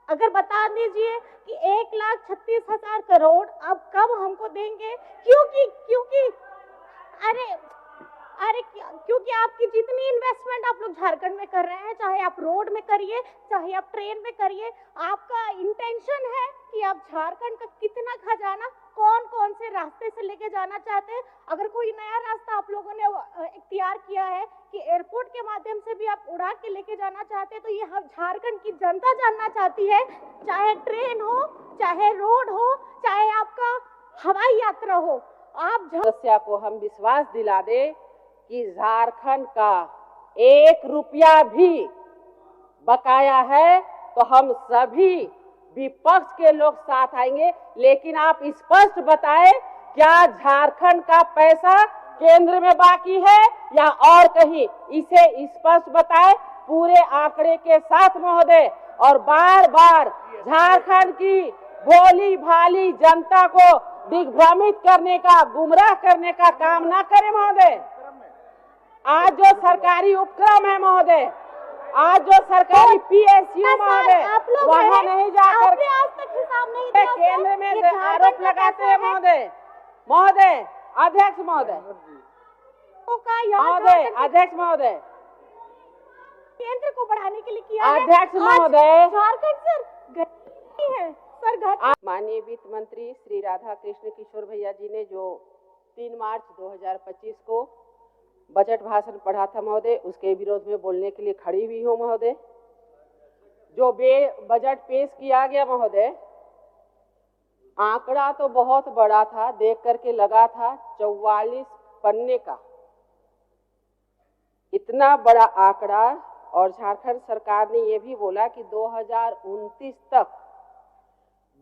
अगर बता दीजिए कि 1,36,000 करोड़ अब कब हमको देंगे? क्योंकि अरे क्योंकि आपकी जितनी इन्वेस्टमेंट आप लोग झारखंड में कर रहे हैं, चाहे आप रोड में करिए, चाहे आप ट्रेन में करिए, आपका इंटेंशन है कि आप झारखंड का कितना खजाना कौन कौन से रास्ते से लेके जाना चाहते हैं। अगर कोई नया रास्ता आप लोगों ने इख्तियार किया है कि एयरपोर्ट के माध्यम से भी आप उड़ा के लेके जाना चाहते हैं, तो ये हम झारखंड की जनता जानना चाहती है। चाहे ट्रेन हो, चाहे रोड हो, चाहे आपका हवाई यात्रा हो, आप समस्या को हम विश्वास दिला दे कि झारखंड का 1 रुपया भी बकाया है तो हम सभी विपक्ष के लोग साथ आएंगे। लेकिन आप स्पष्ट बताएं, क्या झारखंड का पैसा केंद्र में बाकी है या और कहीं? इसे स्पष्ट बताएं पूरे आंकड़े के साथ महोदय। और बार बार झारखंड की भोली भाली जनता को दिग्भ्रमित करने का, गुमराह करने का काम ना करें महोदय। आज जो सरकारी उपक्रम है महोदय, आज जो सरकारी PSU महोदय, वहाँ नहीं जाकर केंद्र में आरोप लगाते हैं महोदय। महोदय अध्यक्ष महोदय, अध्यक्ष महोदय, केंद्र को बढ़ाने के लिए किया है। अध्यक्ष महोदय, झारखंड सर माननीय वित्त मंत्री श्री राधा कृष्ण किशोर भैया जी ने जो 3 मार्च 2025 को बजट भाषण पढ़ा था महोदय, उसके विरोध में बोलने के लिए खड़ी हुई हूँ महोदय। जो बजट पेश किया गया महोदय, आंकड़ा तो बहुत बड़ा था, देख करके लगा था 44 पन्ने का इतना बड़ा आंकड़ा। और झारखंड सरकार ने यह भी बोला कि 2029 तक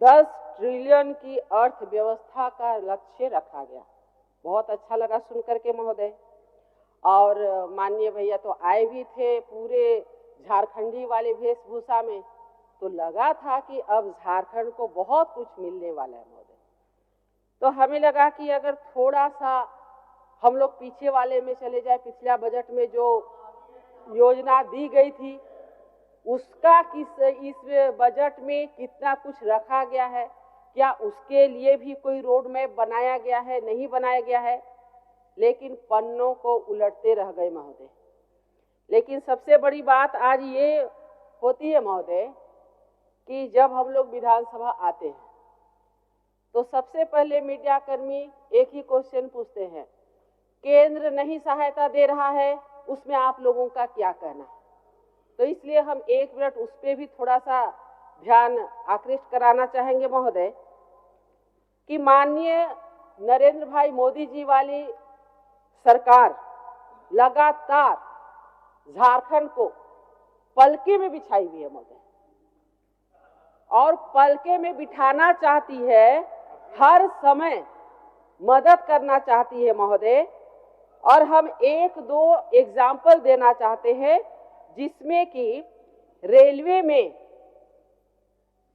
10 ट्रिलियन की अर्थव्यवस्था का लक्ष्य रखा गया। बहुत अच्छा लगा सुन करके महोदय। और माननीय भैया तो आए भी थे पूरे झारखंडी वाले वेशभूषा में, तो लगा था कि अब झारखंड को बहुत कुछ मिलने वाला है महोदय। तो हमें लगा कि अगर थोड़ा सा हम लोग पीछे वाले में चले जाए, पिछला बजट में जो योजना दी गई थी उसका इस बजट में कितना कुछ रखा गया है, क्या उसके लिए भी कोई रोड मैप बनाया गया है? नहीं बनाया गया है, लेकिन पन्नों को उलटते रह गए महोदय। लेकिन सबसे बड़ी बात आज ये होती है महोदय कि जब हम लोग विधानसभा आते हैं तो सबसे पहले मीडिया कर्मी एक ही क्वेश्चन पूछते हैं, केंद्र नहीं सहायता दे रहा है, उसमें आप लोगों का क्या कहना है? तो इसलिए हम 1 मिनट उस पर भी थोड़ा सा ध्यान आकृष्ट कराना चाहेंगे महोदय कि माननीय नरेंद्र भाई मोदी जी वाली सरकार लगातार झारखंड को पलके में बिछाई हुई है महोदय, और पलके में बिठाना चाहती है, हर समय मदद करना चाहती है महोदय। और हम 1-2 एग्जाम्पल देना चाहते हैं, जिसमें कि रेलवे में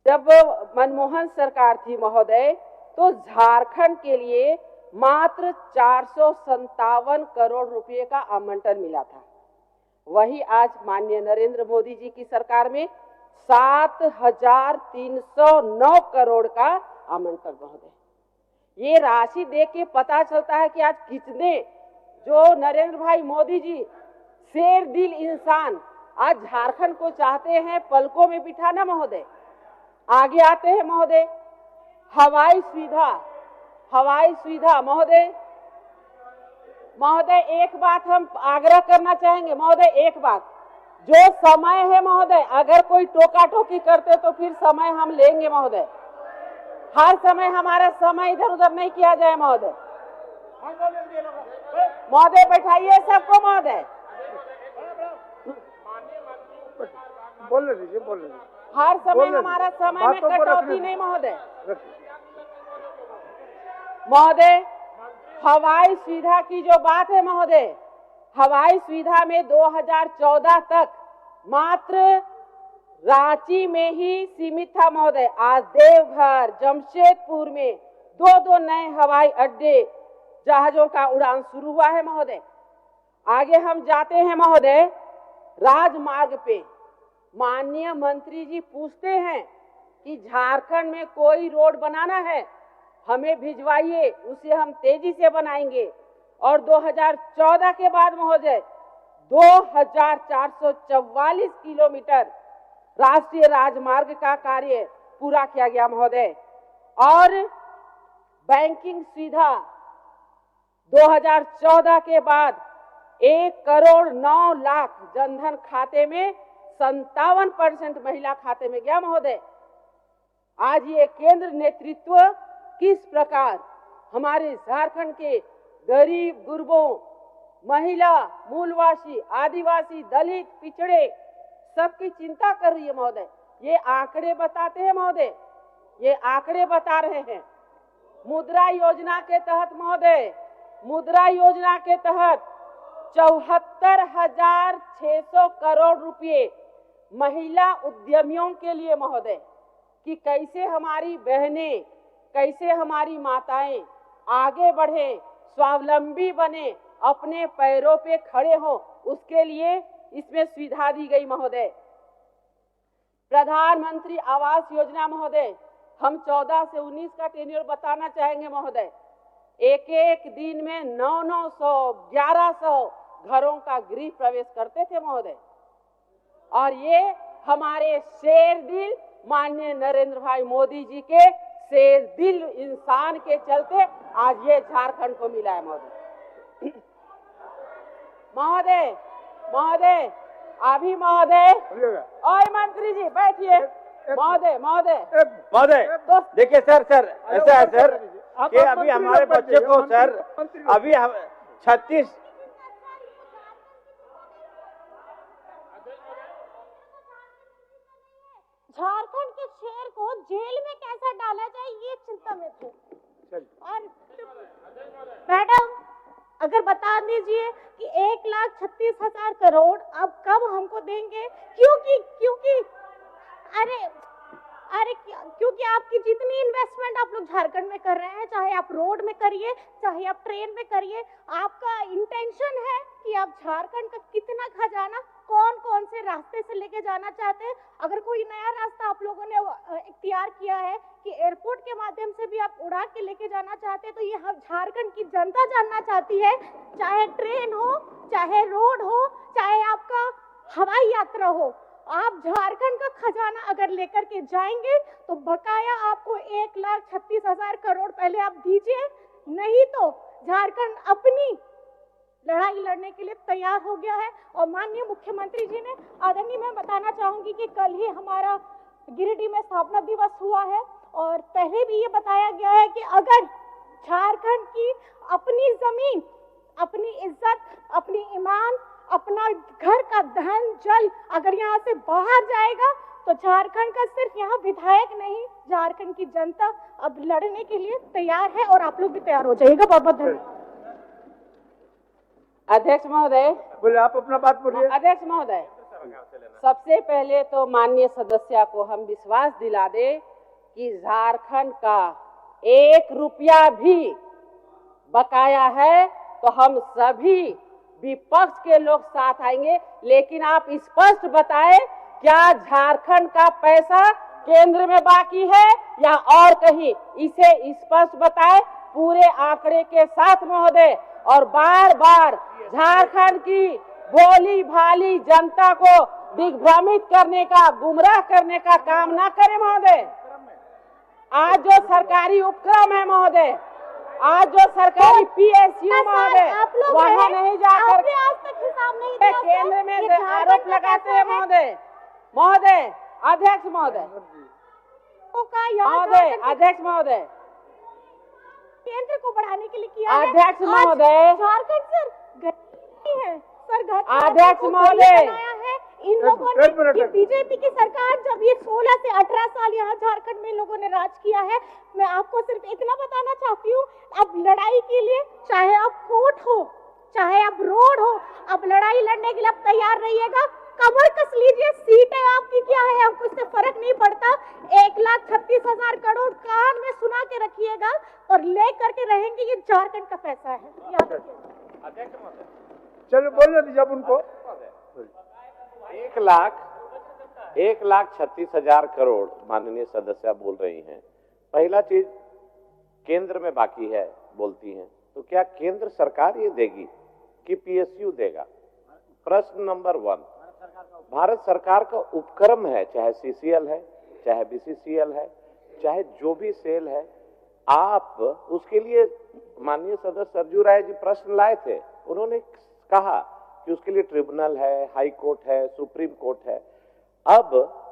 जब मनमोहन सरकार थी महोदय, तो झारखंड के लिए मात्र 457 करोड़ रुपए का आवंटन मिला था। वही आज माननीय नरेंद्र मोदी जी की सरकार में 7,309 करोड़ का आवंटन महोदय। ये राशि देख के पता चलता है कि आज कितने जो नरेंद्र भाई मोदी जी शेर दिल इंसान आज झारखंड को चाहते हैं पलकों में बिठाना महोदय। आगे आते हैं महोदय, हवाई सुविधा महोदय एक बात हम आग्रह करना चाहेंगे महोदय, एक बात, जो समय है महोदय, अगर कोई टोका टोकी करते तो फिर समय हम लेंगे महोदय। हर समय हमारा समय इधर उधर नहीं किया जाए महोदय। महोदय बैठाइए सबको महोदय, बोलने दीजिए। हर समय हमारा समय में कटौती नहीं महोदय। महोदय हवाई सुविधा की जो बात है महोदय, हवाई सुविधा में 2014 तक मात्र रांची में ही सीमित था महोदय। आज देवघर, जमशेदपुर में 2-2 नए हवाई अड्डे, जहाजों का उड़ान शुरू हुआ है महोदय। आगे हम जाते हैं महोदय, राजमार्ग पे माननीय मंत्री जी पूछते हैं कि झारखंड में कोई रोड बनाना है हमें भिजवाइए, उसे हम तेजी से बनाएंगे। और 2014 के बाद महोदय 2444 किलोमीटर राष्ट्रीय राजमार्ग का कार्य पूरा किया गया महोदय। और बैंकिंग सुविधा 2014 के बाद 1,09,00,000 जनधन खाते में 57% महिला खाते में गया महोदय। आज ये केंद्र नेतृत्व किस प्रकार हमारे झारखंड के गरीब गुरबों, महिला, मूलवासी, आदिवासी, दलित, पिछड़े सबकी चिंता कर रही है महोदय। ये आंकड़े बताते हैं महोदय, ये आंकड़े बता रहे हैं। मुद्रा योजना के तहत महोदय, मुद्रा योजना के तहत 74,600 करोड़ रुपए महिला उद्यमियों के लिए महोदय, कि कैसे हमारी बहनें, कैसे हमारी माताएं आगे बढ़े, स्वावलंबी बने, अपने पैरों पे खड़े हों, उसके लिए इसमें सुविधा दी गई महोदय। प्रधानमंत्री आवास योजना महोदय, हम 14 से 19 का टेन्योर बताना चाहेंगे महोदय। एक एक दिन में 900, 1100 घरों का गृह प्रवेश करते थे महोदय। और ये हमारे शेर दिल माननीय नरेंद्र भाई मोदी जी के शेर दिल इंसान के चलते आज ये झारखंड को मिला है महोदय। महोदय, महोदय, अभी महोदय, ओए मंत्री जी बैठिए। महोदय, महोदय, महोदय, देखिए सर, ऐसा है सर कि अभी हमारे बच्चे को सर अभी 36 झारखंड के शेर को जेल में कैसा डाला जाए ये चिंता में थे। और मैडम अगर बता दीजिए कि 1,36,000 करोड़ अब कब हमको देंगे, क्योंकि क्योंकि आपकी जितनी इन्वेस्टमेंट आप लोग झारखंड में कर रहे हैं, चाहे आप रोड में करिए, चाहे आप ट्रेन में करिए, आपका इंटेंशन है कि आप झारखंड का कितना खजाना कौन कौन से रास्ते से लेके जाना चाहते हैं। अगर कोई नया रास्ता आप लोगों ने इख्तियार किया है कि एयरपोर्ट के माध्यम से भी आप उड़ा के लेके जाना चाहते हैं, तो ये हम झारखंड की जनता जानना चाहती है। चाहे ट्रेन हो, चाहे रोड हो, चाहे आपका हवाई यात्रा हो, आप झारखंड का खजाना अगर लेकर के जाएंगे तो बकाया आपको 1,36,000 करोड़ पहले आप दीजिए, नहीं तो झारखंड अपनी लड़ाई लड़ने के लिए तैयार हो गया है। और माननीय मुख्यमंत्री जी ने, आदरणीय, मैं बताना चाहूंगी कि कल ही हमारा गिरिडीह में स्थापना दिवस हुआ है और पहले भी ये बताया गया है कि अगर झारखंड की अपनी जमीन, अपनी इज्जत, अपनी ईमान, अपना घर का धन जल अगर यहाँ से बाहर जाएगा तो झारखंड का सिर्फ यहाँ विधायक नहीं, झारखंड की जनता अब लड़ने के लिए तैयार है और आप लोग भी तैयार हो जाइएगा। बहुत बहुत धन्यवाद। अध्यक्ष महोदय, बोले आप अपना बात बोलिए। अध्यक्ष महोदय, सबसे पहले तो माननीय सदस्य को हम विश्वास दिला दे कि झारखंड का 1 रुपया भी बकाया है तो हम सभी विपक्ष के लोग साथ आएंगे, लेकिन आप स्पष्ट बताएं क्या झारखंड का पैसा केंद्र में बाकी है या और कहीं, इसे स्पष्ट बताएं पूरे आंकड़े के साथ महोदय। और बार बार झारखंड की भोली भाली जनता को दिग्भ्रमित करने का, गुमराह करने का काम ना करें महोदय। आज जो सरकारी उपक्रम है महोदय, आज जो सरकारी PSU महोदय, वहाँ नहीं जाकर आज तक हिसाब नहीं दिया केंद्र में आरोप लगाते हैं महोदय। महोदय, अध्यक्ष महोदय, महोदय, अध्यक्ष महोदय, केंद्र को बढ़ाने के लिए किया है। अध्यक्ष महोदय, झारखंड सर गरीब है सर, अध्यक्ष महोदय, इन लोगों ने कि बीजेपी की सरकार जब ये 16 से 18 साल यहाँ झारखंड में लोगों ने राज किया है, मैं आपको सिर्फ इतना बताना चाहती हूँ, अब लड़ाई के लिए चाहे आप कोर्ट हो, चाहे आप रोड हो, अब लड़ाई लड़ने के लिए आप तैयार रहिएगा। कमर कस लीजिए, सीटें आपकी क्या है हमको इससे फर्क नहीं पड़ता। 1,36,000 करोड़ कान में सुना के रखिएगा और ले करके रहेंगे, ये झारखंड का पैसा है, याद रखिएगा। चलो बोलने दीजिए अब उनको। 1 लाख 1,36,000 करोड़ माननीय सदस्य बोल रही हैं। पहला चीज केंद्र में बाकी है बोलती हैं, तो क्या केंद्र सरकार ये देगी कि पीएसयू देगा? प्रश्न नंबर 1, भारत सरकार का उपक्रम है, चाहे सीसीएल है, चाहे बीसीसीएल है, चाहे जो भी सेल है, आप उसके लिए माननीय सदस्य सरजू राय जी प्रश्न लाए थे, उन्होंने कहा कि उसके लिए ट्रिब्यूनल है, हाई कोर्ट है, सुप्रीम कोर्ट है। अब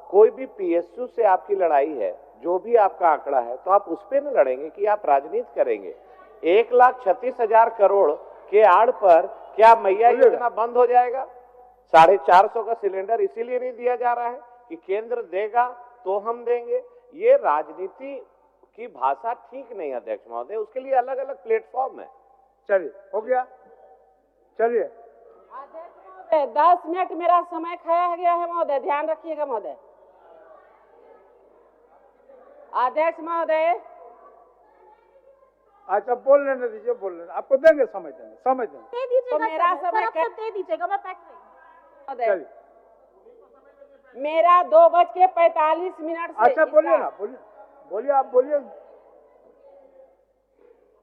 कोई भी पीएसयू से आपकी लड़ाई है, जो भी आपका आंकड़ा है, तो आप उस पे न लड़ेंगे कि आप राजनीति करेंगे। 1,36,000 करोड़ के आड़ पर क्या मैया योजना बंद हो जाएगा? 450 का सिलेंडर इसीलिए नहीं दिया जा रहा है कि केंद्र देगा तो हम देंगे। ये राजनीति की भाषा ठीक नहीं है अध्यक्ष महोदय, उसके लिए अलग अलग प्लेटफॉर्म है। चलिए, हो गया, चलिए। 10 मिनट मेरा समय खाया गया है महोदय, ध्यान रखिएगा महोदय। अध्यक्ष महोदय, अच्छा बोल लेने दीजिए, बोल लेने, आपको देंगे, समय देंगे, समय देंगे। दे दीजिएगा तो मेरा सर, समय सर, दे दीजिएगा, मैं बैठ रही हूँ। महोदय चलिए, मेरा 2:45 से अच्छा बोलिए ना, बोलिए, बोलिए, आप बोलिए।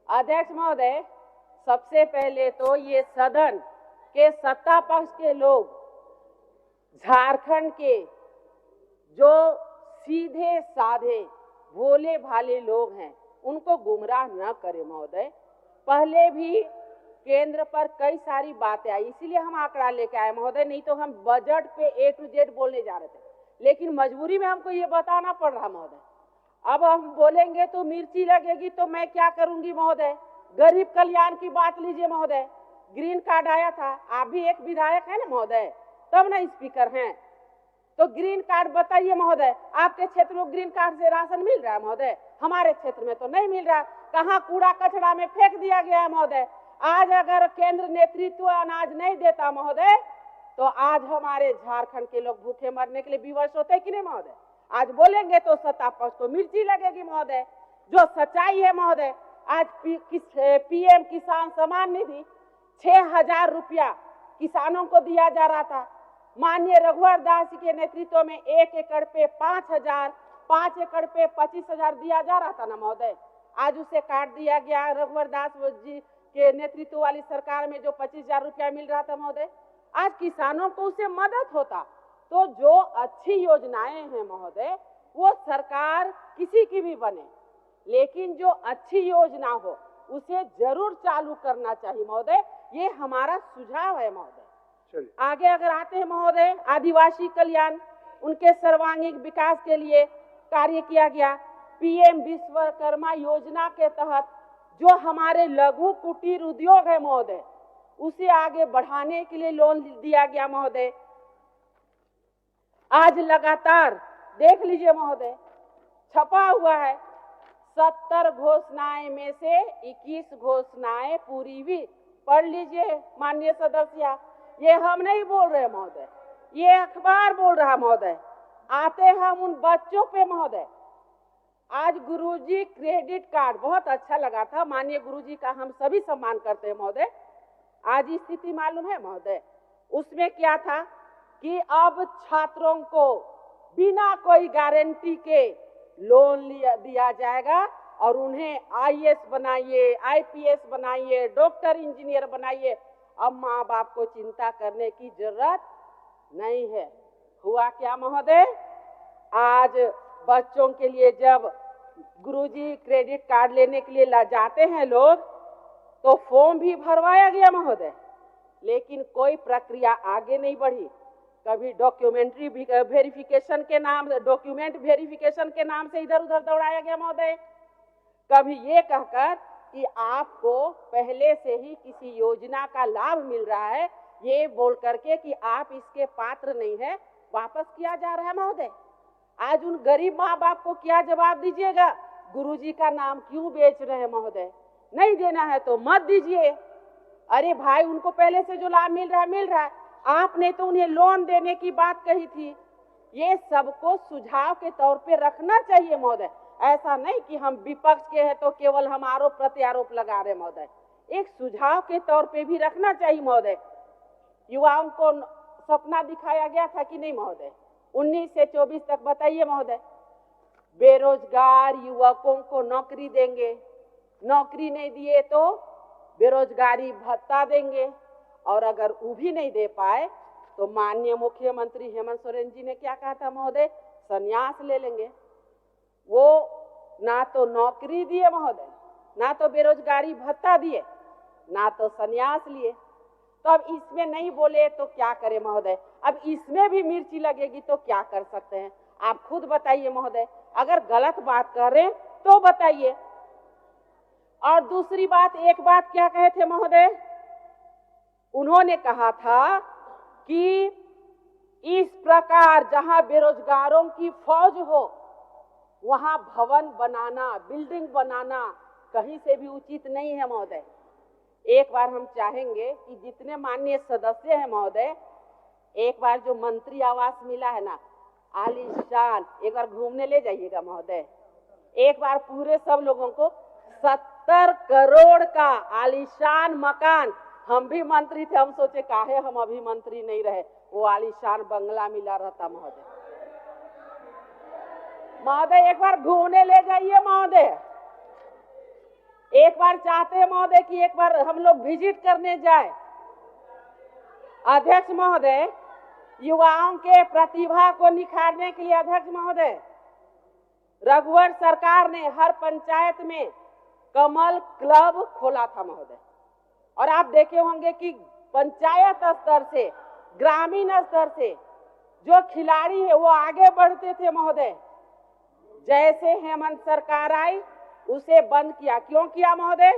अध्यक्ष महोदय, सबसे पहले तो ये सदन के सत्ता पक्ष के लोग झारखंड के जो सीधे साधे भोले भाले लोग हैं उनको गुमराह न करें महोदय। पहले भी केंद्र पर कई सारी बातें आई, इसीलिए हम आंकड़ा लेके आए महोदय, नहीं तो हम बजट पे A to Z बोलने जा रहे थे, लेकिन मजबूरी में हमको ये बताना पड़ रहा महोदय। अब हम बोलेंगे तो मिर्ची लगेगी, तो मैं क्या करूंगी महोदय? गरीब कल्याण की बात लीजिए महोदय, ग्रीन कार्ड आया था, आप भी एक विधायक है ना महोदय, तब ना स्पीकर हैं, तो ग्रीन कार्ड बताइए महोदय, आपके क्षेत्र में ग्रीन कार्ड से राशन मिल रहा है महोदय? हमारे क्षेत्र में तो नहीं मिल रहा। कहाँ कूड़ा कचड़ा में फेंक दिया गया है महोदय। आज अगर केंद्र नेतृत्व अनाज नहीं देता महोदय, तो आज हमारे झारखंड के लोग भूखे मरने के लिए विवश होते कि नहीं महोदय? आज बोलेंगे तो सत्ता पक्ष को मिर्ची लगेगी महोदय। जो सच्चाई है महोदय, आज पीएम किसान सम्मान निधि 6,000 रुपया किसानों को दिया जा रहा था। माननीय रघुवर दास के नेतृत्व में 1 एकड़ पे 5,000, 5 एकड़ पे 25,000 दिया जा रहा था ना महोदय। आज उसे काट दिया गया। रघुवर दास जी के नेतृत्व वाली सरकार में जो 25,000 रुपया मिल रहा था महोदय, आज किसानों को उसे मदद होता। तो जो अच्छी योजनाएं हैं महोदय, वो सरकार किसी की भी बने, लेकिन जो अच्छी योजना हो उसे जरूर चालू करना चाहिए महोदय। ये हमारा सुझाव है महोदय। आगे अगर आते हैं महोदय, आदिवासी कल्याण, उनके सर्वांगीण विकास के लिए कार्य किया गया। पीएम विश्वकर्मा योजना के तहत जो हमारे लघु कुटीर उद्योग है महोदय, उसे आगे बढ़ाने के लिए लोन दिया गया महोदय। आज लगातार देख लीजिए महोदय, छपा हुआ है 70 घोषणाएं में से 21 घोषणाएं पूरी हुई। पढ़ लीजिए माननीय सदस्य, ये हम नहीं बोल रहे महोदय, ये अखबार बोल रहा महोदय। आते हम उन बच्चों पे महोदय, आज गुरुजी क्रेडिट कार्ड, बहुत अच्छा लगा था, माननीय गुरुजी का हम सभी सम्मान करते हैं महोदय। आज स्थिति मालूम है महोदय, उसमें क्या था कि अब छात्रों को बिना कोई गारंटी के लोन दिया जाएगा और उन्हें आईएएस बनाइए, आईपीएस बनाइए, डॉक्टर इंजीनियर बनाइए। अब माँ बाप को चिंता करने की जरूरत नहीं है। हुआ क्या महोदय, आज बच्चों के लिए जब गुरुजी क्रेडिट कार्ड लेने के लिए जाते हैं लोग, तो फॉर्म भी भरवाया गया महोदय, लेकिन कोई प्रक्रिया आगे नहीं बढ़ी। कभी डॉक्यूमेंट्री वेरिफिकेशन के नाम, डॉक्यूमेंट वेरिफिकेशन के नाम से इधर उधर दौड़ाया गया महोदय। कभी ये कहकर कि आपको पहले से ही किसी योजना का लाभ मिल रहा है, ये बोल करके कि आप इसके पात्र नहीं है, वापस किया जा रहा है महोदय। आज उन गरीब माँ बाप को क्या जवाब दीजिएगा? गुरुजी का नाम क्यों बेच रहे हैं महोदय? नहीं देना है तो मत दीजिए। अरे भाई, उनको पहले से जो लाभ मिल रहा है। आपने तो उन्हें लोन देने की बात कही थी। ये सबको सुझाव के तौर पे रखना चाहिए महोदय। ऐसा नहीं कि हम विपक्ष के हैं तो केवल हम आरोप प्रत्यारोप लगा रहे महोदय। एक सुझाव के तौर पे भी रखना चाहिए महोदय। युवाओं को सपना दिखाया गया था कि नहीं महोदय? 19 से 24 तक बताइए महोदय। बेरोजगार युवकों को नौकरी देंगे, नौकरी नहीं दिए तो बेरोजगारी भत्ता देंगे, और अगर वो भी नहीं दे पाए तो माननीय मुख्यमंत्री हेमंत सोरेन जी ने क्या कहा था महोदय, संन्यास ले लेंगे। वो ना तो नौकरी दिए महोदय, ना तो बेरोजगारी भत्ता दिए, ना तो संन्यास लिए। तो अब इसमें नहीं बोले तो क्या करें महोदय? अब इसमें भी मिर्ची लगेगी तो क्या कर सकते हैं? आप खुद बताइए महोदय, अगर गलत बात कर रहे तो बताइए। और दूसरी बात, एक बात क्या कहे थे महोदय, उन्होंने कहा था कि इस प्रकार जहां बेरोजगारों की फौज हो वहां भवन बनाना, बिल्डिंग बनाना कहीं से भी उचित नहीं है महोदय। एक बार हम चाहेंगे कि जितने माननीय सदस्य हैं महोदय, एक बार जो मंत्री आवास मिला है ना आलीशान, एक बार घूमने ले जाइएगा महोदय। एक बार पूरे सब लोगों को 70 करोड़ का आलीशान मकान, हम भी मंत्री थे, हम सोचे काहे हम अभी मंत्री नहीं रहे, वो आलीशान बंगला मिला रहता महोदय। महोदय एक बार घूमने ले जाइए महोदय। एक बार चाहते हैं महोदय कि एक बार हम लोग विजिट करने जाए। अध्यक्ष महोदय, युवाओं के प्रतिभा को निखारने के लिए अध्यक्ष महोदय, रघुवर सरकार ने हर पंचायत में कमल क्लब खोला था महोदय। और आप देखे होंगे कि पंचायत स्तर से, ग्रामीण स्तर से जो खिलाड़ी है वो आगे बढ़ते थे महोदय। जैसे हेमंत सरकार आई उसे बंद किया। क्यों किया महोदय?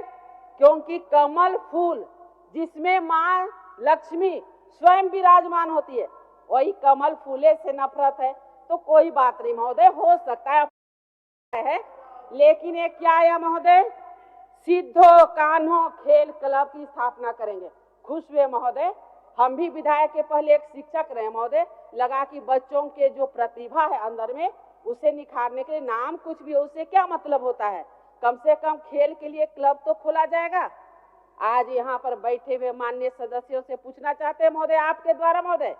क्योंकि कमल फूल जिसमें मां लक्ष्मी स्वयं विराजमान होती है, वही कमल फूले से नफरत है। तो कोई बात नहीं महोदय, हो सकता है, लेकिन ये क्या आया महोदय, सिद्धो कान्हो खेल क्लब की स्थापना करेंगे। खुश हुए महोदय। हम भी विधायक के पहले एक शिक्षक रहे महोदय, लगा कि बच्चों के जो प्रतिभा है अंदर में उसे निखारने के लिए नाम कुछ भी हो, उससे क्या मतलब होता है, कम से कम खेल के लिए क्लब तो खोला जाएगा। आज यहाँ पर बैठे हुए माननीय सदस्यों से पूछना चाहते हैं महोदय, आपके द्वारा महोदय,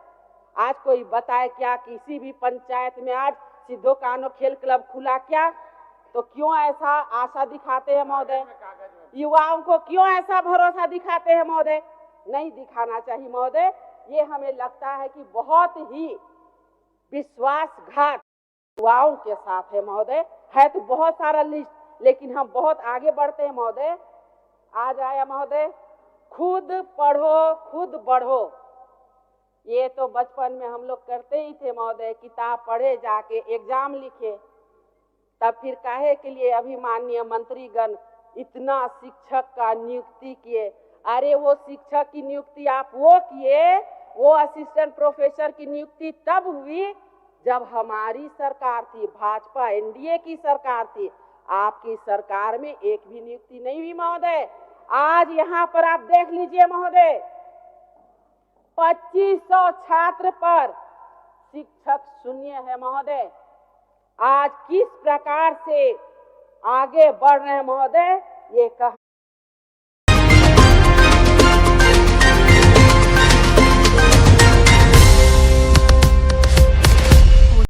आज कोई बताए क्या किसी भी पंचायत में आज सिद्धो कान्हो खेल क्लब खुला क्या? तो क्यों ऐसा आशा दिखाते हैं महोदय? युवाओं को क्यों ऐसा भरोसा दिखाते हैं महोदय? नहीं दिखाना चाहिए महोदय। ये हमें लगता है कि बहुत ही विश्वासघात युवाओं के साथ है महोदय। है तो बहुत सारा लिस्ट, लेकिन हम बहुत आगे बढ़ते हैं महोदय। आज आया महोदय, खुद पढ़ो खुद बढ़ो। ये तो बचपन में हम लोग करते ही थे महोदय, किताब पढ़े जाके एग्जाम लिखे, तब फिर काहे के लिए अभी माननीय मंत्रीगण इतना शिक्षक का नियुक्ति किए। अरे वो शिक्षक की नियुक्ति आप वो किए, वो असिस्टेंट प्रोफेसर की नियुक्ति तब हुई जब हमारी सरकार थी, भाजपा एनडीए की सरकार थी। आपकी सरकार में एक भी नियुक्ति नहीं हुई महोदय। आज यहाँ पर आप देख लीजिए महोदय, 2500 छात्र पर शिक्षक शून्य है महोदय। आज किस प्रकार से आगे बढ़ रहे हैं महोदय, ये कह